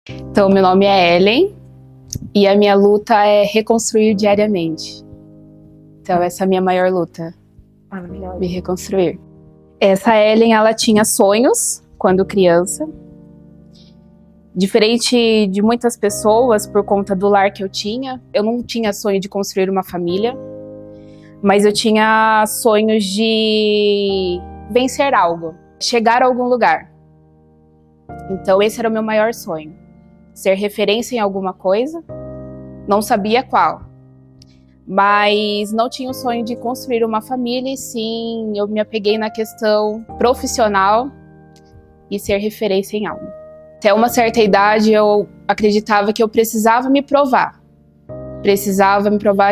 Então, meu nome é Ellen e a minha luta é reconstruir diariamente. Então, essa é a minha maior luta, me reconstruir. Essa Ellen, ela tinha sonhos quando criança. Diferente de muitas pessoas, por conta do lar que eu não tinha sonho de construir uma família, mas eu tinha sonhos de vencer algo, chegar a algum lugar. Então, esse era o meu maior sonho. Ser referência em alguma coisa, não sabia qual, mas não tinha o sonho de construir uma família, e sim, eu me apeguei na questão profissional e ser referência em algo. Até uma certa idade eu acreditava que eu precisava me provar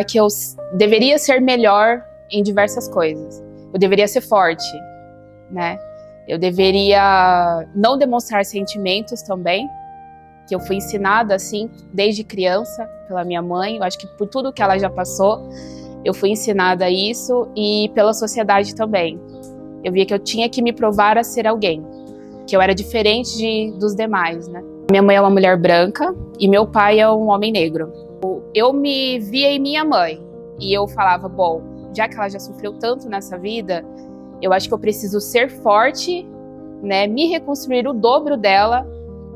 que eu deveria ser melhor em diversas coisas, eu deveria ser forte, né? Eu deveria não demonstrar sentimentos também, que eu fui ensinada assim desde criança pela minha mãe. Eu acho que por tudo que ela já passou, eu fui ensinada a isso, e pela sociedade também. Eu via que eu tinha que me provar a ser alguém, que eu era diferente dos demais, né? Minha mãe é uma mulher branca e meu pai é um homem negro. Eu me via em minha mãe e eu falava, bom, já que ela já sofreu tanto nessa vida, eu acho que eu preciso ser forte, né? Me reconstruir o dobro dela,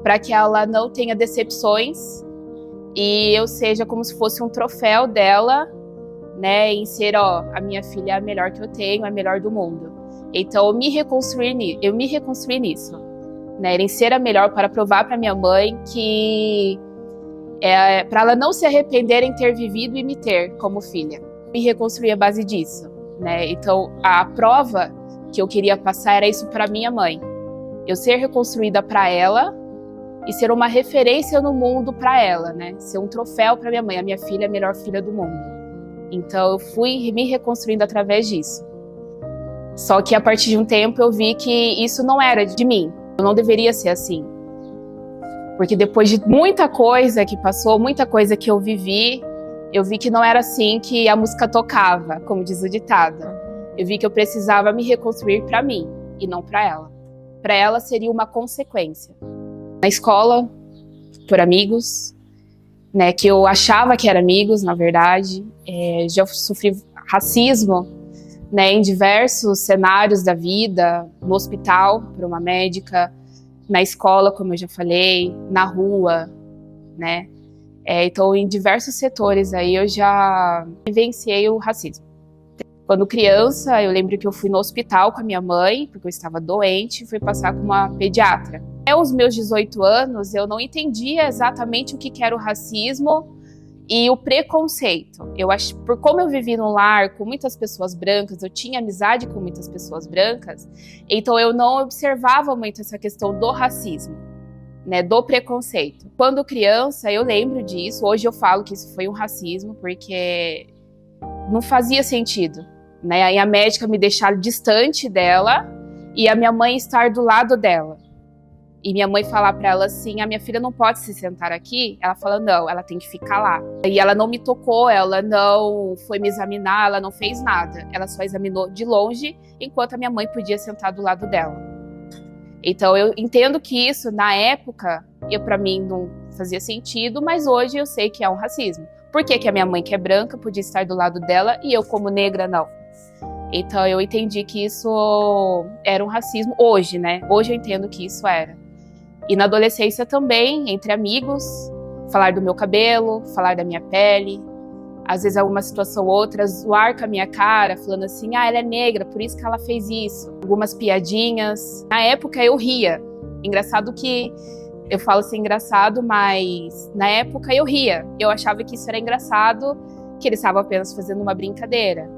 para que ela não tenha decepções e eu seja como se fosse um troféu dela, né, em ser, ó, a minha filha é a melhor que eu tenho, é a melhor do mundo. Então eu me reconstruí nisso, né, em ser a melhor, para provar para minha mãe que para ela não se arrepender em ter vivido e me ter como filha. Me reconstruí à base disso, né? Então a prova que eu queria passar era isso para minha mãe, eu ser reconstruída para ela e ser uma referência no mundo para ela, né? Ser um troféu para minha mãe, a minha filha é a melhor filha do mundo. Então eu fui me reconstruindo através disso. Só que a partir de um tempo eu vi que isso não era de mim, eu não deveria ser assim. Porque depois de muita coisa que passou, muita coisa que eu vivi, eu vi que não era assim que a música tocava, como diz o ditado. Eu vi que eu precisava me reconstruir para mim e não para ela. Para ela seria uma consequência. Na escola, por amigos, né, que eu achava que eram amigos, na verdade. Já sofri racismo, né, em diversos cenários da vida, no hospital, por uma médica, na escola, como eu já falei, na rua, né. Então, em diversos setores aí eu já vivenciei o racismo. Quando criança, eu lembro que eu fui no hospital com a minha mãe, porque eu estava doente, e fui passar com uma pediatra. Até os meus 18 anos, eu não entendia exatamente o que era o racismo e o preconceito. Eu acho, por como eu vivi num lar com muitas pessoas brancas, eu tinha amizade com muitas pessoas brancas, então eu não observava muito essa questão do racismo, né, do preconceito. Quando criança, eu lembro disso. Hoje eu falo que isso foi um racismo, porque não fazia sentido, né? Aí a médica me deixar distante dela e a minha mãe estar do lado dela. E minha mãe falar para ela assim, a minha filha não pode se sentar aqui. Ela fala, não, ela tem que ficar lá. E ela não me tocou, ela não foi me examinar, ela não fez nada. Ela só examinou de longe, enquanto a minha mãe podia sentar do lado dela. Então eu entendo que isso, na época, para mim não fazia sentido, mas hoje eu sei que é um racismo. Por que a minha mãe, que é branca, podia estar do lado dela e eu, como negra, não? Então eu entendi que isso era um racismo hoje, né? Hoje eu entendo que isso era. E na adolescência também, entre amigos, falar do meu cabelo, falar da minha pele, às vezes alguma situação ou outra, zoar com a minha cara, falando assim, ela é negra, por isso que ela fez isso. Algumas piadinhas. Na época eu ria. Engraçado que eu falo assim engraçado, mas na época eu ria. Eu achava que isso era engraçado, que eles estavam apenas fazendo uma brincadeira.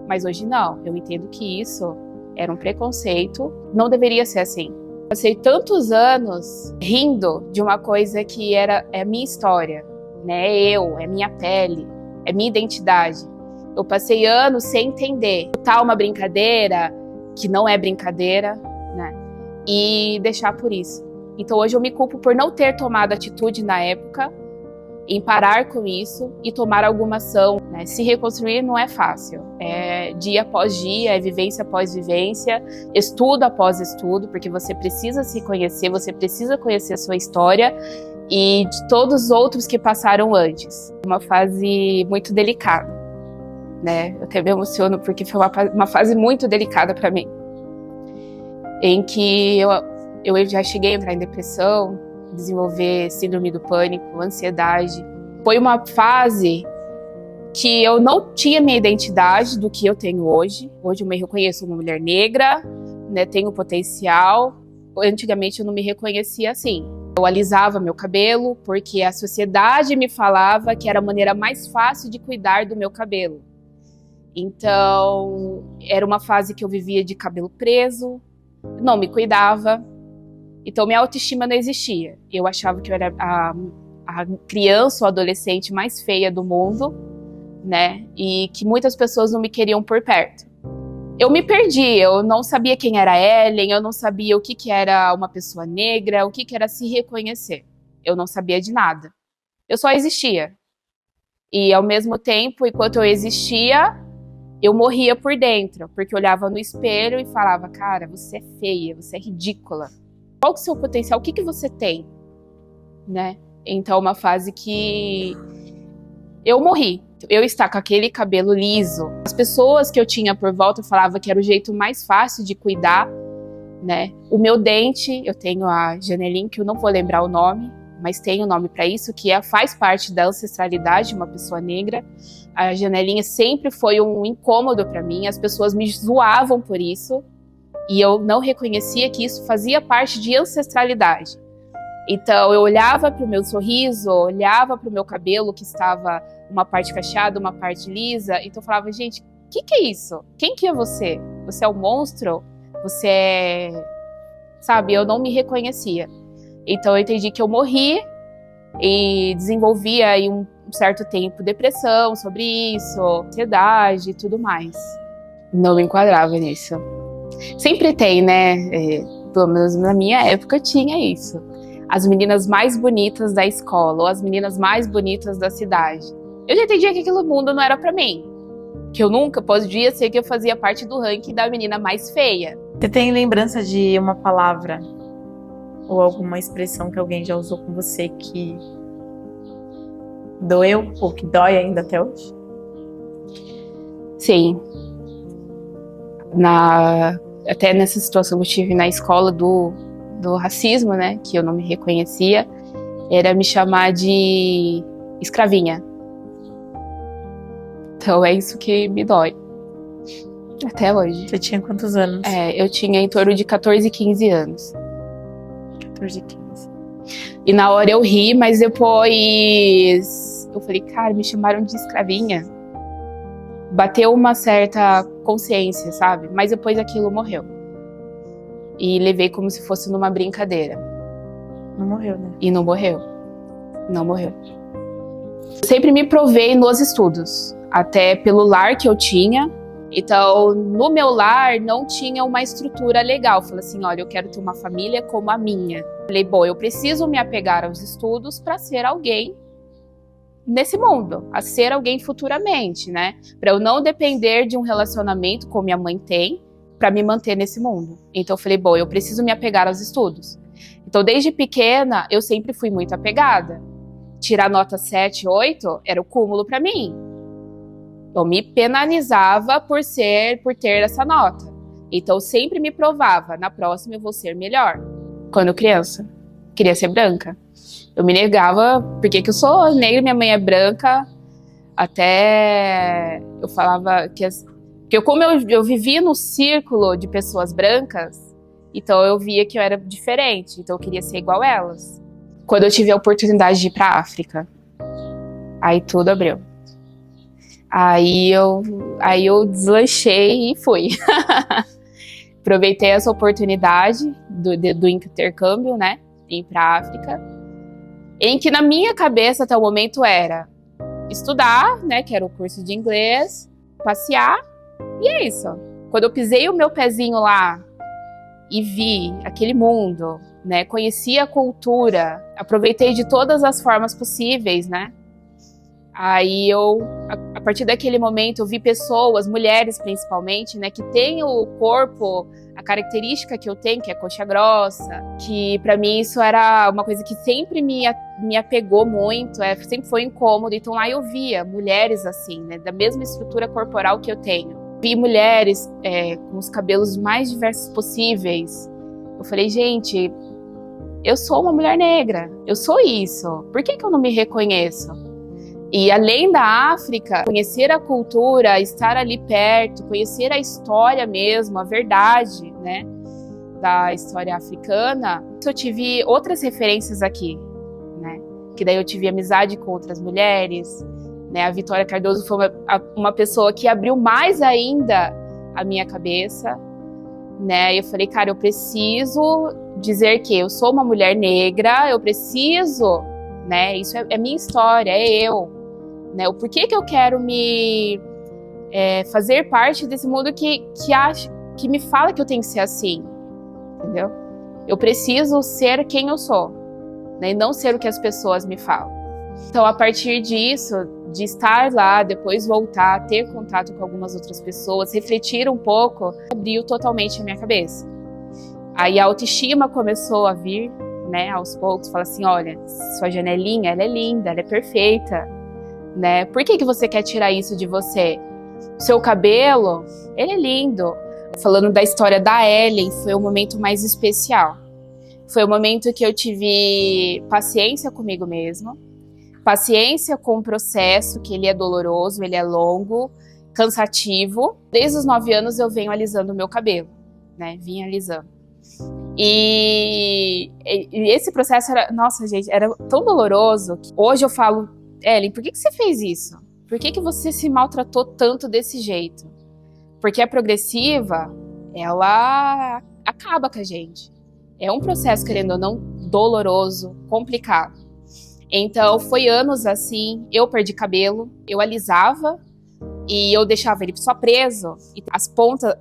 Mas hoje não. Eu entendo que isso era um preconceito. Não deveria ser assim. Passei tantos anos rindo de uma coisa que é a minha história, né? É minha pele, é minha identidade. Eu passei anos sem entender. Tá uma brincadeira que não é brincadeira, né? E deixar por isso. Então hoje eu me culpo por não ter tomado atitude na época, em parar com isso e tomar alguma ação, né? Se reconstruir não é fácil, é dia após dia, é vivência após vivência, estudo após estudo, porque você precisa se conhecer, você precisa conhecer a sua história e de todos os outros que passaram antes. Uma fase muito delicada, né? Eu até me emociono porque foi uma fase muito delicada para mim, em que eu já cheguei a entrar em depressão, desenvolver síndrome do pânico, ansiedade. Foi uma fase que eu não tinha minha identidade do que eu tenho hoje. Hoje eu me reconheço uma mulher negra, né, tenho potencial. Antigamente eu não me reconhecia assim. Eu alisava meu cabelo porque a sociedade me falava que era a maneira mais fácil de cuidar do meu cabelo. Então, era uma fase que eu vivia de cabelo preso, não me cuidava. Então, minha autoestima não existia. Eu achava que eu era a criança ou adolescente mais feia do mundo, né? E que muitas pessoas não me queriam por perto. Eu me perdi, eu não sabia quem era Ellen, eu não sabia o que era uma pessoa negra, o que era se reconhecer. Eu não sabia de nada. Eu só existia. E ao mesmo tempo, enquanto eu existia, eu morria por dentro, porque eu olhava no espelho e falava, cara, você é feia, você é ridícula. Qual que é o seu potencial? O que você tem? Né? Então, uma fase que eu morri. Eu estava com aquele cabelo liso. As pessoas que eu tinha por volta falavam que era o jeito mais fácil de cuidar, né? O meu dente, eu tenho a janelinha, que eu não vou lembrar o nome, mas tem um nome para isso, que faz parte da ancestralidade de uma pessoa negra. A janelinha sempre foi um incômodo para mim, as pessoas me zoavam por isso, e eu não reconhecia que isso fazia parte de ancestralidade. Então, eu olhava para o meu sorriso, olhava para o meu cabelo, que estava uma parte cacheada, uma parte lisa. Então, eu falava, gente, o que é isso? Quem que é você? Você é um monstro? Você é... Sabe, eu não me reconhecia. Então, eu entendi que eu morri e desenvolvi aí um certo tempo depressão sobre isso, ansiedade e tudo mais. Não me enquadrava nisso. Sempre tem, né? Pelo menos na minha época tinha isso. As meninas mais bonitas da escola, ou as meninas mais bonitas da cidade. Eu já entendia que aquele mundo não era pra mim. Que eu nunca podia ser que eu fazia parte do ranking da menina mais feia. Você tem lembrança de uma palavra ou alguma expressão que alguém já usou com você que doeu ou que dói ainda até hoje? Sim. Até nessa situação que eu tive na escola do racismo, né, que eu não me reconhecia, era me chamar de escravinha. Então é isso que me dói. Até hoje. Você tinha quantos anos? Eu tinha em torno de 14, 15 anos. 14, 15. E na hora eu ri, mas depois eu falei, cara, me chamaram de escravinha. Bateu uma certa consciência, sabe? Mas depois aquilo morreu. E levei como se fosse numa brincadeira. Não morreu, né? E não morreu. Não morreu. Eu sempre me provei nos estudos, até pelo lar que eu tinha. Então, no meu lar não tinha uma estrutura legal. Falei assim, olha, eu quero ter uma família como a minha. Falei, bom, eu preciso me apegar aos estudos para ser alguém nesse mundo, a ser alguém futuramente, né? Para eu não depender de um relacionamento como minha mãe tem, para me manter nesse mundo. Então eu falei, bom, eu preciso me apegar aos estudos. Então desde pequena eu sempre fui muito apegada. Tirar nota 7, 8 era o cúmulo para mim. Eu me penalizava por ter essa nota. Então eu sempre me provava, na próxima eu vou ser melhor. Quando criança, queria ser branca. Eu me negava, porque eu sou negra, minha mãe é branca. Até eu falava que como eu vivia no círculo de pessoas brancas, então eu via que eu era diferente, então eu queria ser igual elas. Quando eu tive a oportunidade de ir para a África, aí tudo abriu. Aí eu deslanchei e fui. Aproveitei essa oportunidade do intercâmbio, né, ir para a África, em que na minha cabeça até o momento era estudar, né, que era o curso de inglês, passear, e é isso. Quando eu pisei o meu pezinho lá e vi aquele mundo, né, conheci a cultura, aproveitei de todas as formas possíveis, né, Aí a partir daquele momento, eu vi pessoas, mulheres principalmente, né, que têm o corpo, a característica que eu tenho, que é coxa grossa, que pra mim isso era uma coisa que sempre me apegou muito, sempre foi incômodo. Então lá eu via mulheres assim, né, da mesma estrutura corporal que eu tenho. Vi mulheres com os cabelos mais diversos possíveis. Eu falei, gente, eu sou uma mulher negra, eu sou isso, por que eu não me reconheço? E além da África, conhecer a cultura, estar ali perto, conhecer a história mesmo, a verdade, né, da história africana, eu tive outras referências aqui, né, que daí eu tive amizade com outras mulheres, né, a Vitória Cardoso foi uma pessoa que abriu mais ainda a minha cabeça, né, e eu falei, cara, eu preciso dizer que eu sou uma mulher negra, eu preciso, né, isso é minha história, é eu. Né, o porquê que eu quero fazer parte desse mundo que me fala que eu tenho que ser assim, entendeu? Eu preciso ser quem eu sou, né, e não ser o que as pessoas me falam. Então, a partir disso, de estar lá, depois voltar, ter contato com algumas outras pessoas, refletir um pouco, abriu totalmente a minha cabeça. Aí a autoestima começou a vir, né, aos poucos, falar assim, olha, sua janelinha, ela é linda, ela é perfeita. Né? Por que você quer tirar isso de você? Seu cabelo, ele é lindo. Falando da história da Ellen, foi o momento mais especial. Foi o momento que eu tive paciência comigo mesma, paciência com o processo, que ele é doloroso, ele é longo, cansativo. Desde os 9 anos eu venho alisando o meu cabelo, né? Vim alisando. E esse processo era, nossa gente, era tão doloroso que hoje eu falo, Ellen, por que você fez isso? Por que você se maltratou tanto desse jeito? Porque a progressiva, ela acaba com a gente. É um processo, querendo ou não, doloroso, complicado. Então, foi anos assim, eu perdi cabelo, eu alisava e eu deixava ele só preso. E as pontas,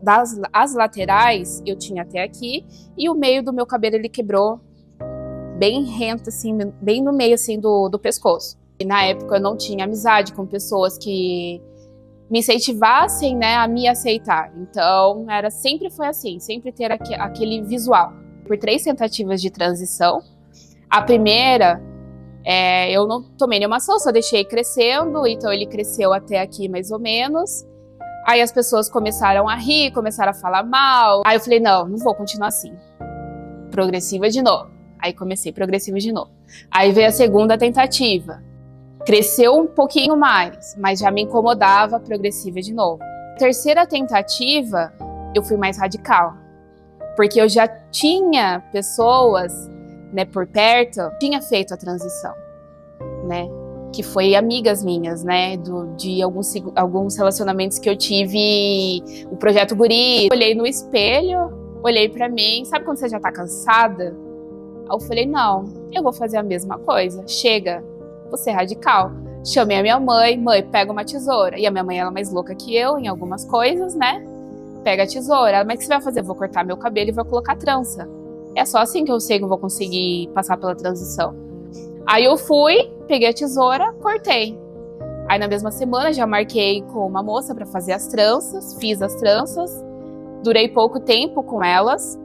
as laterais, eu tinha até aqui, e o meio do meu cabelo, ele quebrou bem rento, assim, bem no meio, assim, do pescoço. E na época eu não tinha amizade com pessoas que me incentivassem, né, a me aceitar. Então, sempre foi assim, sempre ter aquele visual. Por 3 tentativas de transição. A primeira, eu não tomei nenhuma ação, só deixei crescendo, então ele cresceu até aqui mais ou menos. Aí as pessoas começaram a rir, começaram a falar mal. Aí eu falei, não vou continuar assim. Progressiva de novo. Aí comecei progressiva de novo. Aí veio a segunda tentativa. Cresceu um pouquinho mais, mas já me incomodava, progressiva de novo. Terceira tentativa, eu fui mais radical. Porque eu já tinha pessoas, né, por perto, tinha feito a transição, né? Que foi amigas minhas, né? De alguns relacionamentos que eu tive, o Projeto Guri. Olhei no espelho, olhei pra mim, sabe quando você já tá cansada? Aí eu falei, não, eu vou fazer a mesma coisa, chega. Vou ser radical. Chamei a minha mãe, pega uma tesoura. E a minha mãe, ela é mais louca que eu em algumas coisas, né? Pega a tesoura. Ela, mas o que você vai fazer? Eu vou cortar meu cabelo e vou colocar trança. É só assim que eu sei que eu vou conseguir passar pela transição. Aí eu fui, peguei a tesoura, cortei. Aí na mesma semana já marquei com uma moça para fazer as tranças, fiz as tranças. Durei pouco tempo com elas.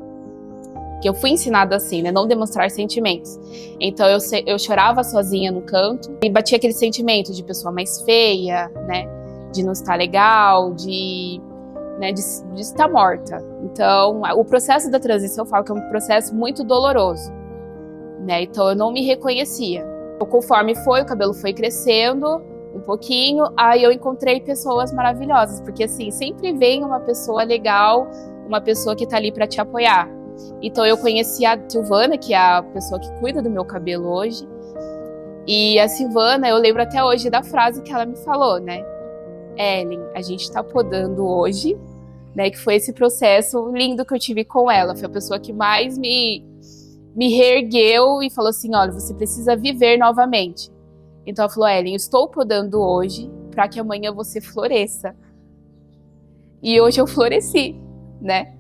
Que eu fui ensinada assim, né? Não demonstrar sentimentos. Então eu chorava sozinha no canto e batia aquele sentimento de pessoa mais feia, né? De não estar legal, de estar morta. Então, o processo da transição, eu falo que é um processo muito doloroso, né? Então eu não me reconhecia. Conforme o cabelo foi crescendo um pouquinho, aí eu encontrei pessoas maravilhosas, porque assim, sempre vem uma pessoa legal, uma pessoa que tá ali para te apoiar. Então eu conheci a Silvana, que é a pessoa que cuida do meu cabelo hoje. E a Silvana, eu lembro até hoje da frase que ela me falou, né? Ellen, a gente tá podando hoje, né? Que foi esse processo lindo que eu tive com ela. Foi a pessoa que mais me reergueu e falou assim, olha, você precisa viver novamente. Então ela falou, Ellen, eu estou podando hoje para que amanhã você floresça. E hoje eu floresci, né?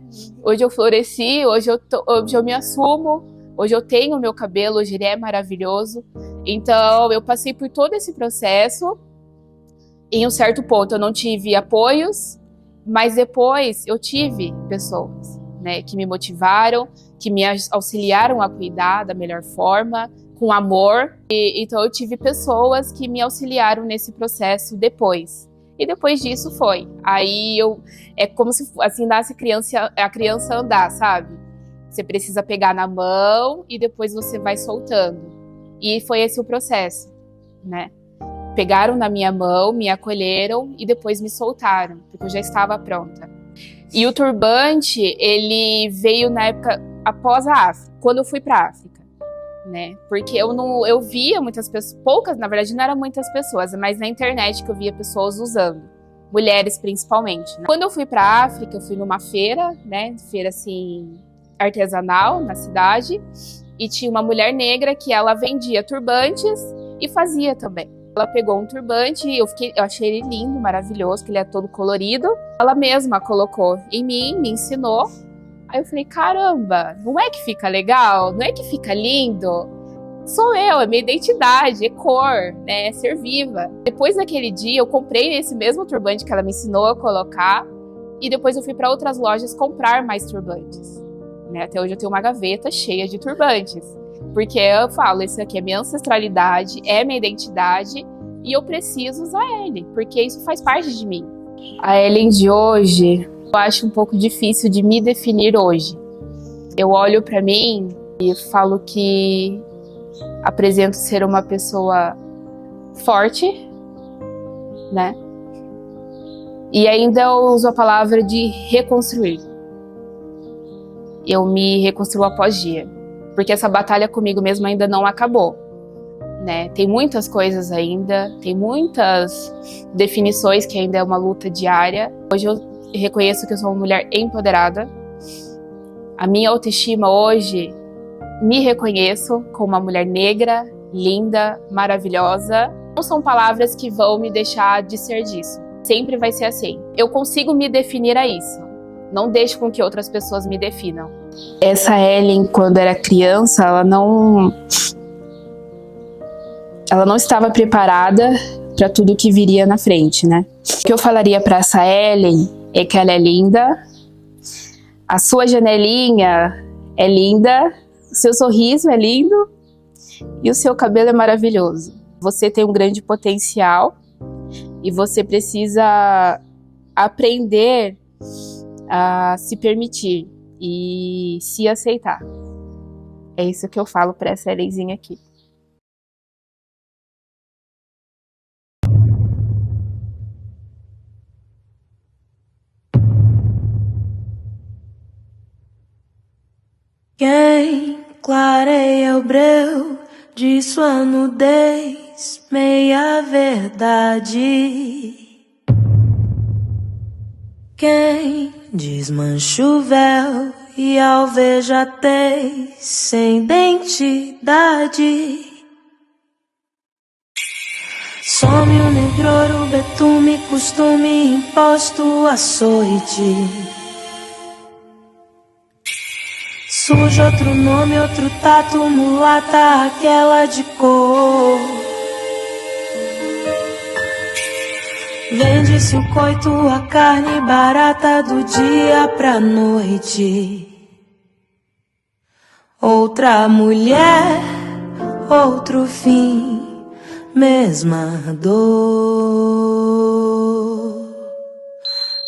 Hoje eu floresci, hoje eu me assumo, hoje eu tenho o meu cabelo, hoje ele é maravilhoso. Então eu passei por todo esse processo Em um certo ponto eu não tive apoios, mas depois eu tive pessoas, né, que me motivaram, que me auxiliaram a cuidar da melhor forma, com amor. Então eu tive pessoas que me auxiliaram nesse processo depois. E depois disso foi. Aí é como se assim nasce a criança andar, sabe? Você precisa pegar na mão e depois você vai soltando. E foi esse o processo, né? Pegaram na minha mão, me acolheram e depois me soltaram, porque eu já estava pronta. E o turbante, ele veio na época após a África, quando eu fui para a África, né? Porque eu via muitas pessoas, poucas, na verdade não eram muitas pessoas, mas na internet que eu via pessoas usando, mulheres principalmente, né? Quando eu fui para a África, eu fui numa feira, né? Feira assim artesanal na cidade, e tinha uma mulher negra que ela vendia turbantes e fazia também. Ela pegou um turbante, eu achei ele lindo, maravilhoso, que ele é todo colorido. Ela mesma colocou em mim, me ensinou. Aí eu falei, caramba, não é que fica legal? Não é que fica lindo? Sou eu, é minha identidade, é cor, né, é ser viva. Depois daquele dia, eu comprei esse mesmo turbante que ela me ensinou a colocar. E depois eu fui para outras lojas comprar mais turbantes. Né? Até hoje eu tenho uma gaveta cheia de turbantes. Porque eu falo, isso aqui é minha ancestralidade, é minha identidade e eu preciso usar ele, porque isso faz parte de mim. A Ellen de hoje, eu acho um pouco difícil de me definir hoje. Eu olho para mim e falo que apresento ser uma pessoa forte, né? E ainda eu uso a palavra de reconstruir. Eu me reconstruo após dia. Porque essa batalha comigo mesma ainda não acabou, né? Tem muitas coisas ainda, tem muitas definições que ainda é uma luta diária. Hoje eu reconheço que eu sou uma mulher empoderada. A minha autoestima hoje, me reconheço como uma mulher negra, linda, maravilhosa. Não são palavras que vão me deixar de ser disso. Sempre vai ser assim. Eu consigo me definir a isso. Não deixo com que outras pessoas me definam. Essa Ellen, quando era criança, ela não estava preparada para tudo que viria na frente, né? O que eu falaria para essa Ellen é que ela é linda, a sua janelinha é linda, o seu sorriso é lindo e o seu cabelo é maravilhoso. Você tem um grande potencial e você precisa aprender a se permitir e se aceitar. É isso que eu falo para essa Ellenzinha aqui. Quem clareia o breu de sua nudez, meia verdade. Quem desmancha o véu e alvejatez sem identidade. Some o negror, o betume, costume imposto, açoite. Surge outro nome, outro tato, mulata, aquela de cor. Vende-se o coito, a carne barata do dia pra noite. Outra mulher, outro fim, mesma dor.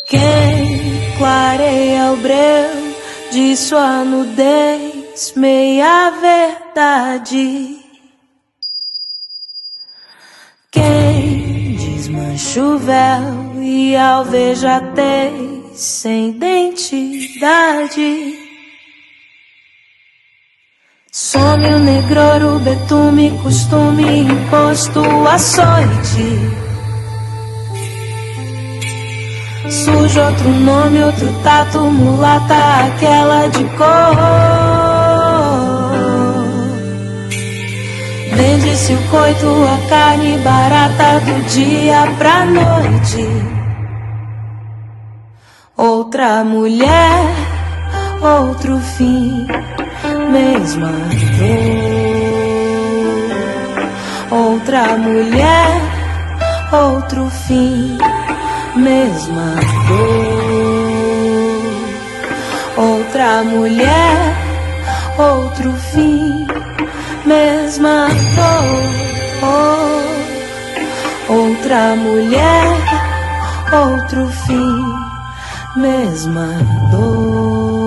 Quem clareia o breu de sua nudez, meia verdade. Quem desmancha o véu e alvejatez sem identidade. Some o negror, o betume, costume imposto, açoite. Surge outro nome, outro tato, mulata, aquela de cor. Vende-se o coito, a carne barata do dia pra noite. Outra mulher, outro fim, mesma dor. Outra mulher, outro fim, mesma dor. Outra mulher, outro fim, mesma dor. Outra mulher, outro fim, mesma dor.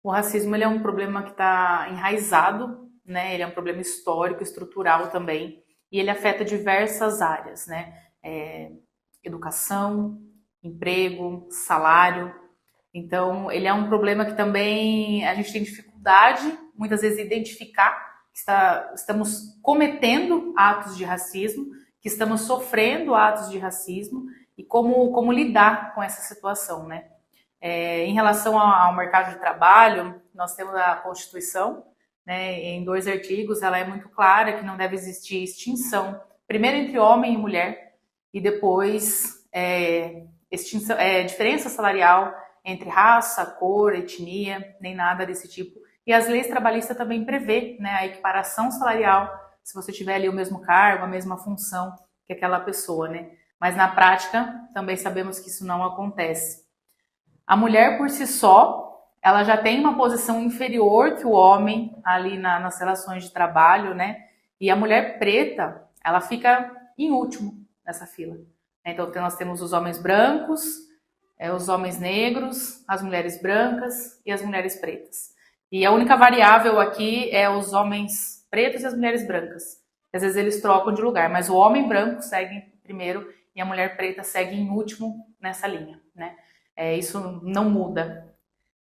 O racismo ele é um problema que está enraizado, né? Ele é um problema histórico, estrutural também, e ele afeta diversas áreas, né? Educação, emprego, salário. Então, ele é um problema que também a gente tem dificuldade, muitas vezes, de identificar que estamos cometendo atos de racismo, que estamos sofrendo atos de racismo e como lidar com essa situação, né? Em relação ao mercado de trabalho, nós temos a Constituição, né, em 2 artigos, ela é muito clara que não deve existir extinção, primeiro entre homem e mulher, e depois diferença salarial entre raça, cor, etnia, nem nada desse tipo. E as leis trabalhistas também prevê, né, a equiparação salarial, se você tiver ali o mesmo cargo, a mesma função que aquela pessoa, né? Mas na prática, também sabemos que isso não acontece. A mulher, por si só, ela já tem uma posição inferior que o homem ali nas relações de trabalho, né? E a mulher preta, ela fica em último nessa fila. Então, nós temos os homens brancos, os homens negros, as mulheres brancas e as mulheres pretas. E a única variável aqui é os homens pretos e as mulheres brancas. Às vezes eles trocam de lugar, mas o homem branco segue primeiro e a mulher preta segue em último nessa linha, né? Isso não muda.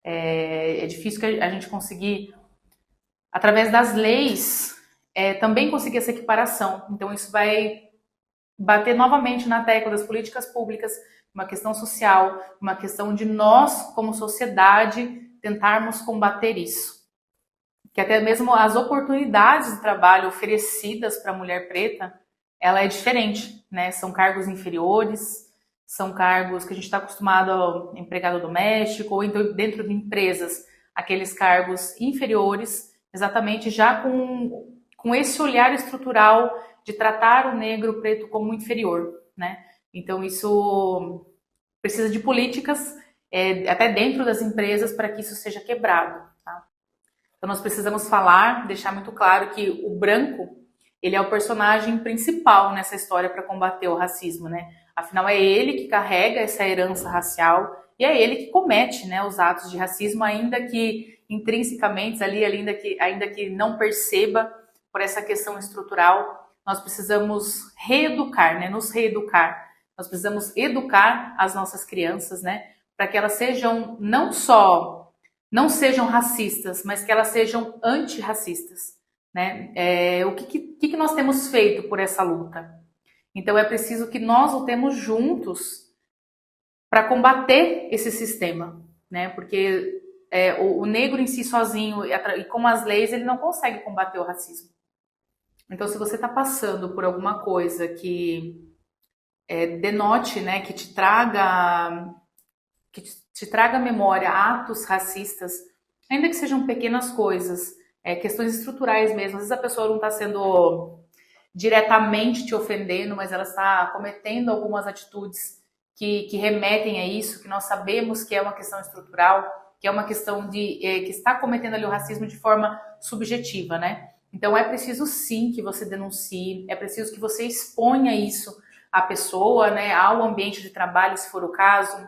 É difícil que a gente conseguir, através das leis, também conseguir essa equiparação. Então, isso vai bater novamente na tecla das políticas públicas, uma questão social, uma questão de nós, como sociedade, tentarmos combater isso. Que até mesmo as oportunidades de trabalho oferecidas para a mulher preta, ela é diferente, né? São cargos inferiores, são cargos que a gente está acostumado ao empregado doméstico, ou então dentro de empresas, aqueles cargos inferiores, exatamente já com esse olhar estrutural de tratar o negro, o preto como inferior, né? Então isso precisa de políticas até dentro das empresas para que isso seja quebrado, tá? Então nós precisamos falar, deixar muito claro que o branco, ele é o personagem principal nessa história para combater o racismo, né? Afinal, é ele que carrega essa herança racial e é ele que comete, né, os atos de racismo, ainda que intrinsecamente ali, ainda que não perceba por essa questão estrutural. Nós precisamos reeducar, né, nos reeducar. Nós precisamos educar as nossas crianças, né, para que elas sejam não sejam racistas, mas que elas sejam antirracistas, né? O que nós temos feito por essa luta? Então é preciso que nós lutemos juntos para combater esse sistema, né? Porque o negro em si sozinho e com as leis ele não consegue combater o racismo. Então se você está passando por alguma coisa que denote, né, que te traga à memória atos racistas, ainda que sejam pequenas coisas, questões estruturais mesmo, às vezes a pessoa não está sendo diretamente te ofendendo, mas ela está cometendo algumas atitudes que remetem a isso, que nós sabemos que é uma questão estrutural, que é uma questão que está cometendo ali o racismo de forma subjetiva, né? Então é preciso sim que você denuncie, é preciso que você exponha isso à pessoa, né, ao ambiente de trabalho, se for o caso.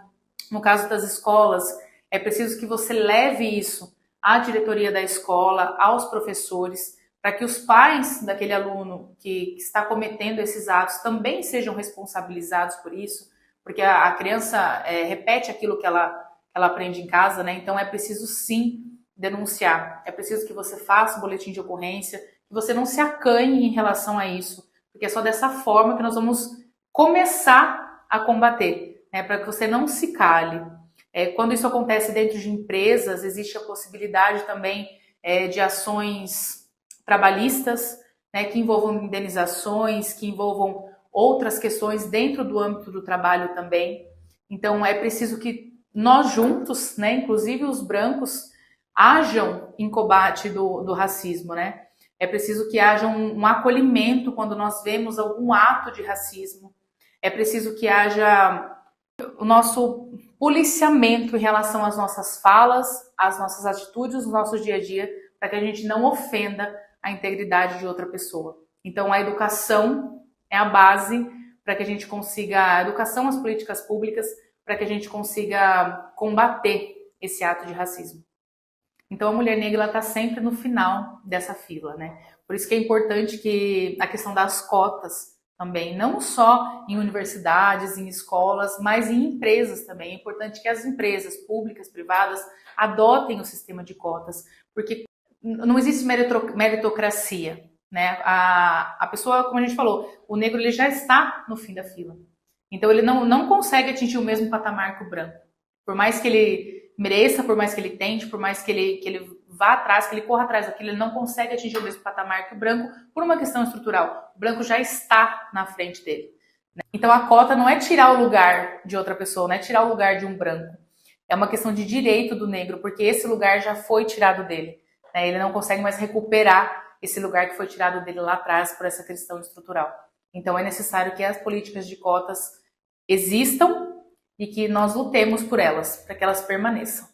No caso das escolas, É preciso que você leve isso à diretoria da escola, aos professores, para que os pais daquele aluno que está cometendo esses atos também sejam responsabilizados por isso, porque a criança repete aquilo que ela aprende em casa, né? Então é preciso sim denunciar, é preciso que você faça o boletim de ocorrência, que você não se acanhe em relação a isso, porque é só dessa forma que nós vamos começar a combater, né? Para que você não se cale. Quando isso acontece dentro de empresas, existe a possibilidade também de ações trabalhistas, né, que envolvam indenizações, que envolvam outras questões dentro do âmbito do trabalho também. Então é preciso que nós juntos, né, inclusive os brancos, hajam em combate do racismo, né? É preciso que haja um acolhimento quando nós vemos algum ato de racismo. É preciso que haja o nosso policiamento em relação às nossas falas, às nossas atitudes no nosso dia a dia, para que a gente não ofenda a integridade de outra pessoa. Então, a educação é a base para que a gente consiga, a educação, as políticas públicas, para que a gente consiga combater esse ato de racismo. Então, a mulher negra está sempre no final dessa fila, né? Por isso que é importante que a questão das cotas também, não só em universidades, em escolas, mas em empresas também. É importante que as empresas públicas, privadas, adotem o sistema de cotas, porque não existe meritocracia, né? A pessoa, como a gente falou, o negro ele já está no fim da fila. Então ele não consegue atingir o mesmo patamar que o branco. Por mais que ele mereça, por mais que ele tente, por mais que ele vá atrás, que ele corra atrás daquilo, ele não consegue atingir o mesmo patamar que o branco por uma questão estrutural. O branco já está na frente dele, né? Então a cota não é tirar o lugar de outra pessoa, não é tirar o lugar de um branco. É uma questão de direito do negro, porque esse lugar já foi tirado dele, né? Ele não consegue mais recuperar esse lugar que foi tirado dele lá atrás por essa questão estrutural. Então é necessário que as políticas de cotas existam e que nós lutemos por elas, para que elas permaneçam.